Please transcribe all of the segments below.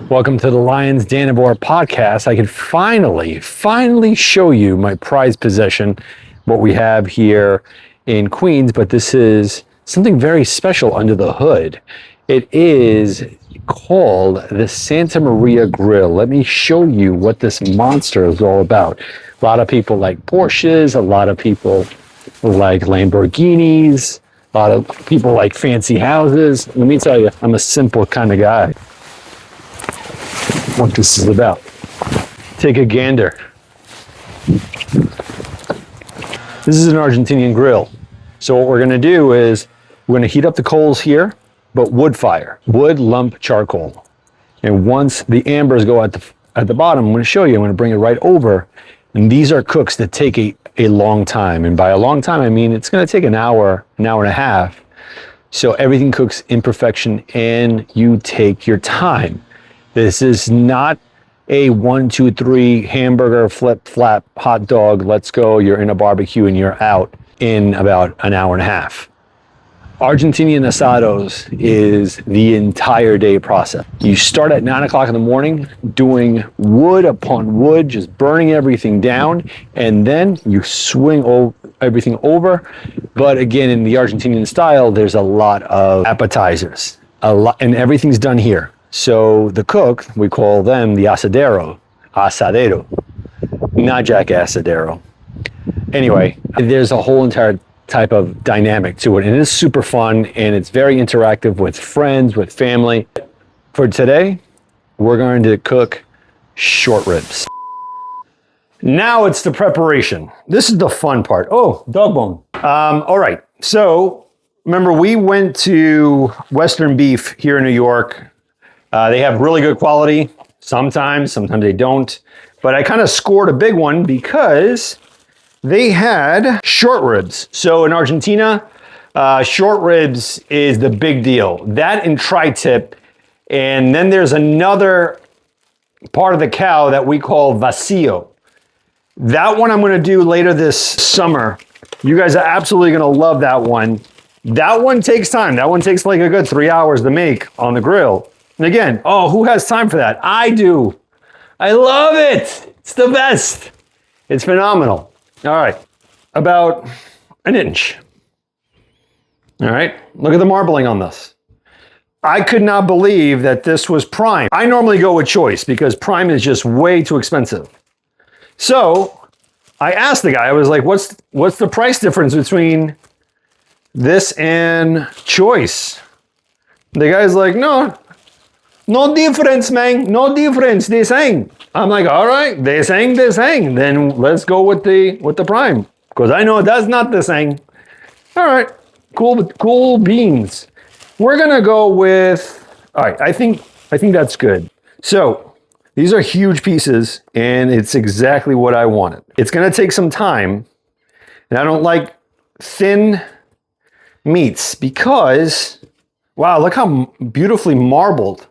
Welcome to the Lions Danivore podcast. I can finally show you my prized possession, what we have here in Queens, but this is something very special under the hood. It is called the Santa Maria Grill. Let me show you what this monster is all about. A lot of people like Porsches, a lot of people like Lamborghinis, a lot of people like fancy houses. Let me tell you, I'm a simple kind of guy. What this is about. Take a gander. This is an Argentinian grill. So what we're gonna do is we're gonna heat up the coals here, but wood fire, wood lump charcoal. And once the ambers go at the bottom, I'm gonna show you, I'm gonna bring it right over. And these are cooks that take a long time. And by a long time, I mean, it's gonna take an hour and a half. So everything cooks in perfection and you take your time. This is not a 1, 2, 3 hamburger, flip, flap, hot dog, let's go, you're in a barbecue and you're out in about an hour and a half. Argentinian Asados is the entire day process. You start at 9 o'clock in the morning doing wood upon wood, just burning everything down, and then you swing everything over. But again, in the Argentinian style, there's a lot of appetizers, and everything's done here. So the cook, we call them the asadero, not Jack Asadero. Anyway, there's a whole entire type of dynamic to it, and it's super fun, and it's very interactive with friends, with family. For today, we're going to cook short ribs. Now it's the preparation. This is the fun part. Oh, dog bone. All right, so remember we went to Western Beef here in New York. They have really good quality, sometimes they don't. But I kind of scored a big one because they had short ribs. So in Argentina, short ribs is the big deal. That and tri-tip. And then there's another part of the cow that we call vacío. That one I'm gonna do later this summer. You guys are absolutely gonna love that one. That one takes time. That one takes like a good 3 hours to make on the grill. And again, oh, who has time for that? I do. I love it. It's the best. It's phenomenal. All right, about an inch. All right, look at the marbling on this. I could not believe that this was prime. I normally go with choice because prime is just way too expensive. So I asked the guy, I was like, what's the price difference between this and choice? The guy's like, no difference, man. No difference. They're saying. I'm like, all right, they're saying. Then let's go with the prime. Because I know that's not the same. All right, cool beans. We're gonna go with, all right, I think that's good. So these are huge pieces and it's exactly what I wanted. It's gonna take some time. And I don't like thin meats because, wow, look how beautifully marbled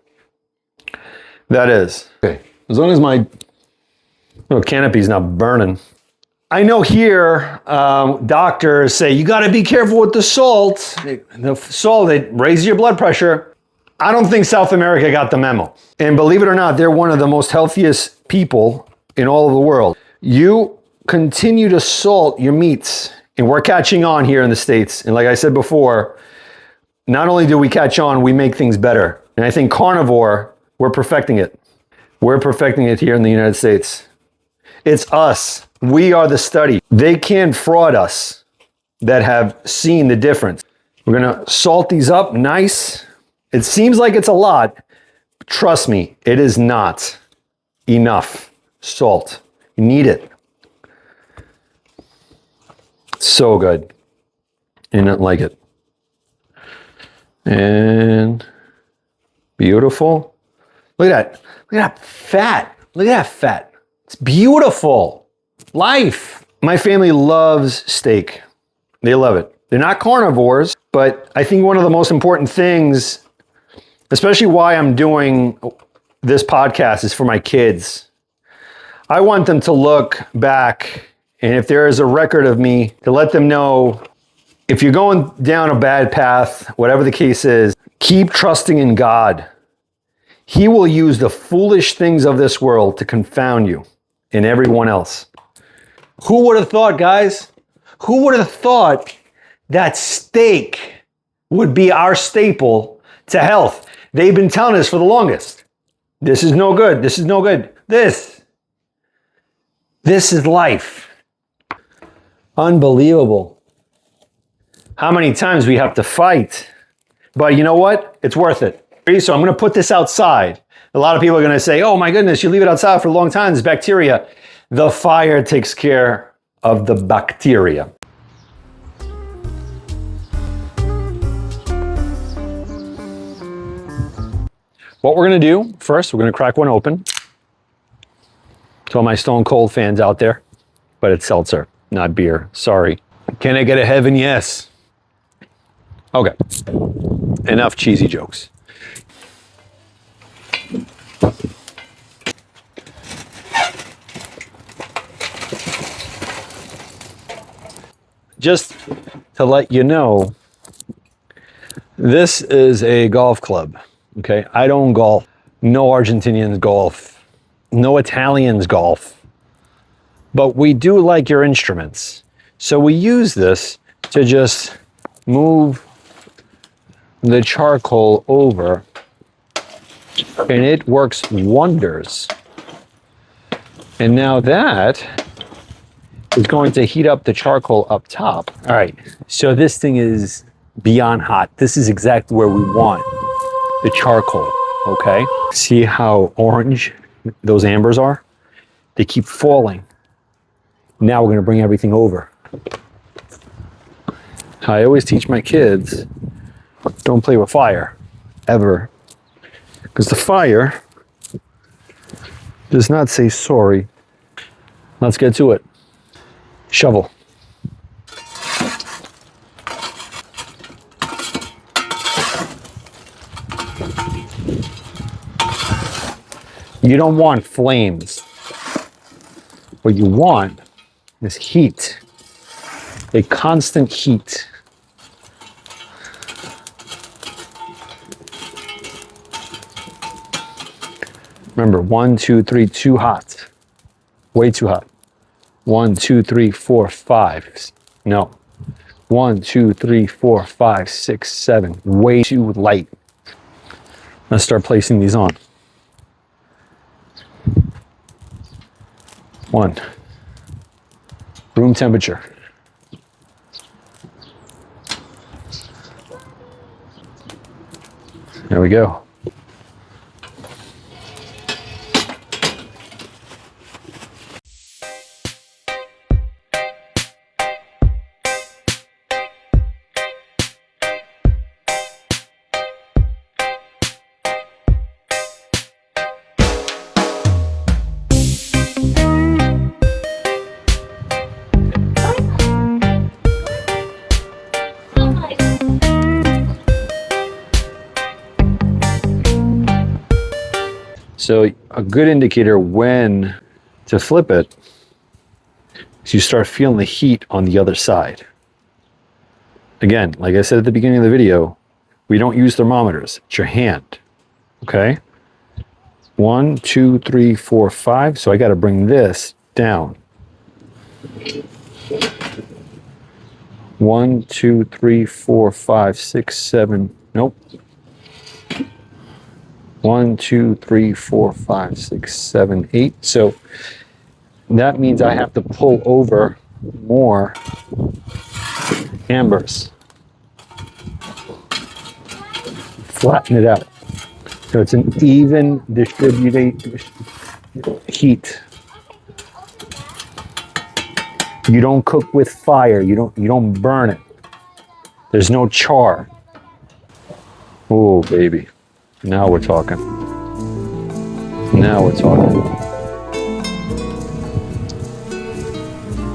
that is. Okay, as long as my little canopy's not burning. I know here, doctors say, you gotta be careful with the salt. The salt, it raises your blood pressure. I don't think South America got the memo. And believe it or not, they're one of the most healthiest people in all of the world. You continue to salt your meats, and we're catching on here in the States. And like I said before, not only do we catch on, we make things better. And I think Carnivore, we're perfecting it. We're perfecting it here in the United States. It's us. We are the study. They can't fraud us that have seen the difference. We're gonna salt these up nice. It seems like it's a lot. But trust me, it is not enough salt. You need it. So good. You don't like it. And beautiful. Look at that. Look at that fat. Look at that fat. It's beautiful. Life. My family loves steak. They love it. They're not carnivores, but I think one of the most important things, especially why I'm doing this podcast, is for my kids. I want them to look back, and if there is a record of me, to let them know, if you're going down a bad path, whatever the case is, keep trusting in God. He will use the foolish things of this world to confound you and everyone else. Who would have thought, guys? Who would have thought that steak would be our staple to health? They've been telling us for the longest. This is no good. This is no good. This is life. Unbelievable. How many times we have to fight. But you know what? It's worth it. So I'm going to put this outside. A lot of people are going to say, oh my goodness, you leave it outside for a long time, there's bacteria. The fire takes care of the bacteria. What we're going to do first, we're going to crack one open. To all my Stone Cold fans out there, but it's seltzer, not beer. Sorry. Can I get a heaven yes? Okay. Enough cheesy jokes. Just to let you know, this is a golf club. Okay, I don't golf. No Argentinians golf. No Italians golf. But we do like your instruments. So we use this to just move the charcoal over, and it works wonders. And now that is going to heat up the charcoal up top. All right, so this thing is beyond hot. This is exactly where we want the charcoal, okay? See how orange those ambers are? They keep falling. Now we're gonna bring everything over. I always teach my kids, don't play with fire, ever. Because the fire does not say sorry. Let's get to it. Shovel. You don't want flames. What you want is heat. A constant heat. Remember, 1, 2, 3, too hot. Way too hot. 1, 2, 3, 4, 5. No. 1, 2, 3, 4, 5, 6, 7. Way too light. Let's start placing these on. 1. Room temperature. There we go. So a good indicator when to flip it is you start feeling the heat on the other side. Again, like I said at the beginning of the video, we don't use thermometers. It's your hand, okay? 1, 2, 3, 4, 5. So I got to bring this down. 1, 2, 3, 4, 5, 6, 7. Nope. 1, 2, 3, 4, 5, 6, 7, 8. So that means I have to pull over more ambers. Flatten it out. So it's an even distributed heat. You don't cook with fire. You don't burn it. There's no char. Oh, baby. Now we're talking. Now we're talking.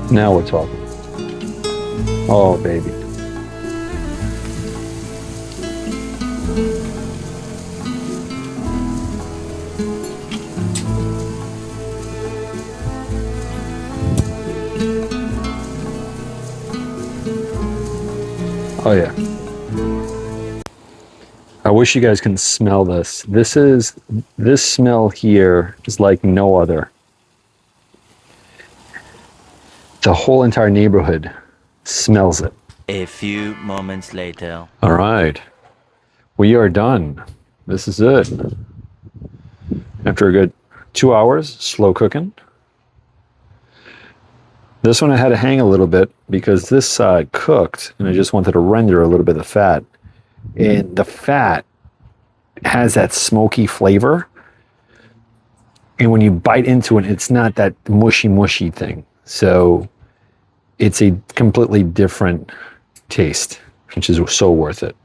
Now we're talking. Oh, baby. Oh, yeah. I wish you guys can smell this. This smell here is like no other. The whole entire neighborhood smells it. A few moments later. All right, we are done. This is it. After a good 2 hours, slow cooking. This one I had to hang a little bit because this side cooked and I just wanted to render a little bit of fat. And the fat has that smoky flavor. And when you bite into it, it's not that mushy thing. So it's a completely different taste, which is so worth it.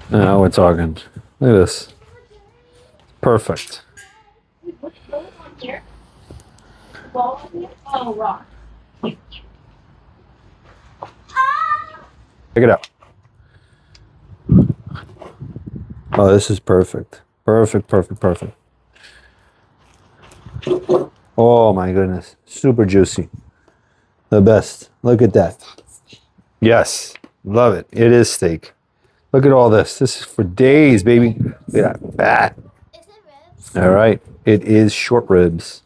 Now we're talking. Look at this. Perfect. Check it out. Oh, this is perfect. Perfect. Oh my goodness. Super juicy. The best. Look at that. Yes. Love it. It is steak. Look at all this. This is for days, baby. Look at that fat. Is it ribs? All right. It is short ribs.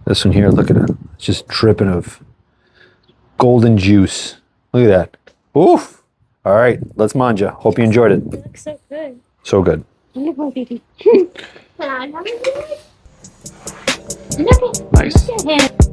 This one here, look at it. It's just dripping of golden juice. Look at that. Oof. All right. Let's manja. Hope you enjoyed it. It looks so good. So good. Look at baby. Can I have it? Look at Nice. him.